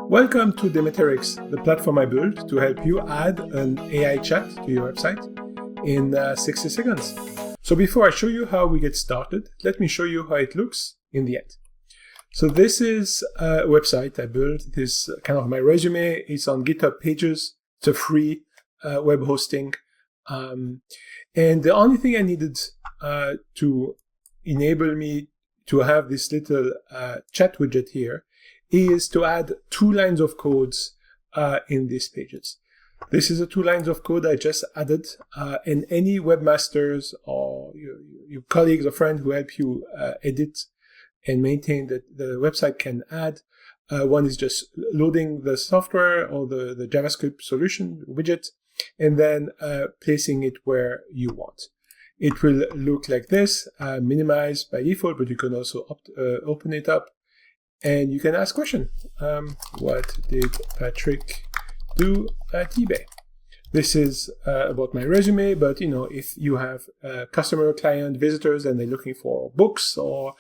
Welcome to Demeterics, the platform I built to help you add an AI chat to your website in 60 seconds. So before I show you how we get started, let me show you how it looks in the end. So this is a website I built. It is kind of my resume. It's on GitHub Pages. It's a free web hosting. And the only thing I needed to enable me to have this little chat widget here is to add 2 lines of codes in these pages. This is the 2 lines of code I just added, and any webmasters or your colleagues or friends who help you edit and maintain the website can add. One is just loading the software or the JavaScript solution widget, and then placing it where you want. It will look like this, minimized by default, but you can also open it up. And you can ask question. What did Patrick do at eBay? This is about my resume, but if you have customer, client, visitors, and they're looking for books or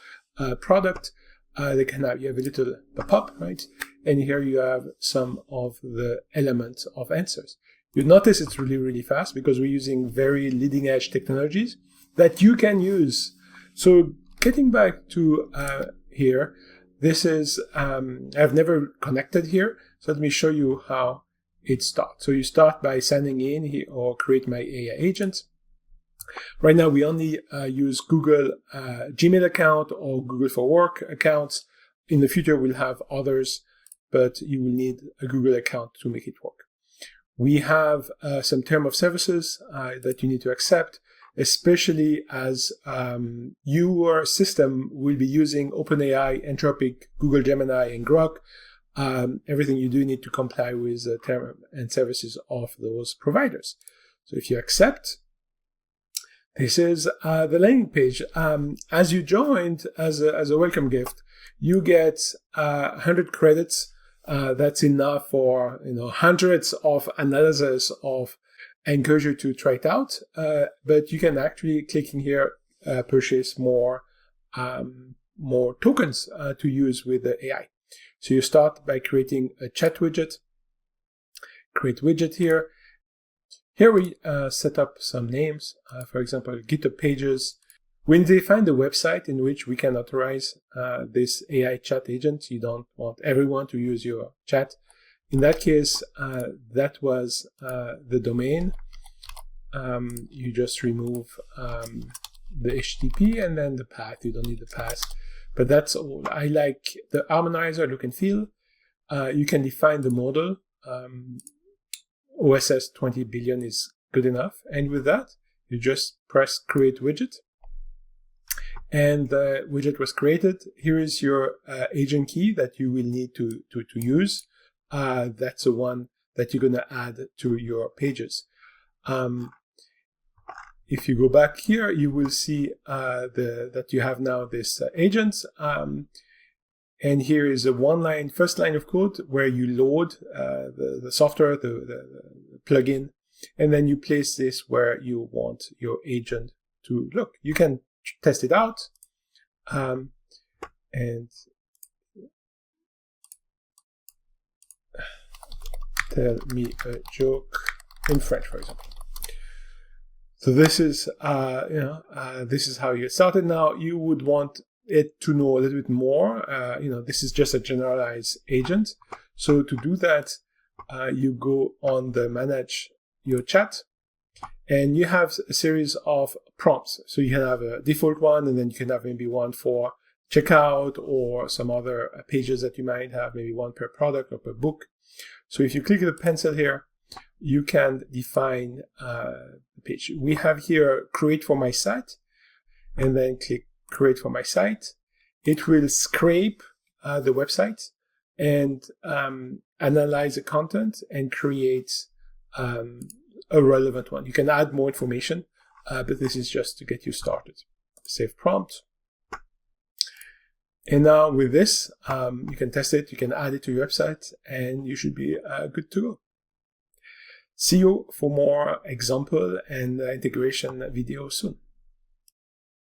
product, you have a little pop-up, right? And here you have some of the elements of answers. You notice it's really, really fast because we're using very leading edge technologies that you can use. So getting back to here, this is, I've never connected here. So let me show you how it starts. So you start by signing in here or create my AI agent. Right now, we only use Google Gmail account or Google for Work accounts. In the future, we'll have others, but you will need a Google account to make it work. We have some term of services that you need to accept, especially as your system will be using OpenAI, Anthropic, Google Gemini, and Grok. Everything you do need to comply with the term and services of those providers. So if you accept, this is the landing page. As you joined as a welcome gift, you get 100 credits. That's enough for hundreds of analysis of. I encourage you to try it out, but you can actually, clicking here, purchase more tokens to use with the AI. So you start by creating a chat widget. Create widget here. Here we set up some names, for example, GitHub Pages. When they find a website in which we can authorize this AI chat agent, you don't want everyone to use your chat. In that case, that was the domain. You just remove the HTTP and then the path. You don't need the path, but that's all. I like the harmonizer look and feel. You can define the model. OSS 20 billion is good enough. And with that, you just press create widget. And the widget was created. Here is your agent key that you will need to use. That's the one that you're going to add to your pages. If you go back here, you will see that you have now this agent. And here is a first line of code where you load the software, the plugin, and then you place this where you want your agent to look. You can test it out. And tell me a joke in French, for example. So this is, this is how you get started. Now you would want it to know a little bit more. This is just a generalized agent. So to do that, you go on the manage your chat, and you have a series of prompts. So you can have a default one, and then you can have maybe one for checkout or some other pages that you might have, maybe one per product or per book. So if you click the pencil here, you can define the page. We have here create for my site, and then click create for my site. It will scrape the website and analyze the content and create a relevant one. You can add more information, but this is just to get you started. Save prompt. And now with this, you can test it, you can add it to your website, and you should be good to go. See you for more example and integration videos soon.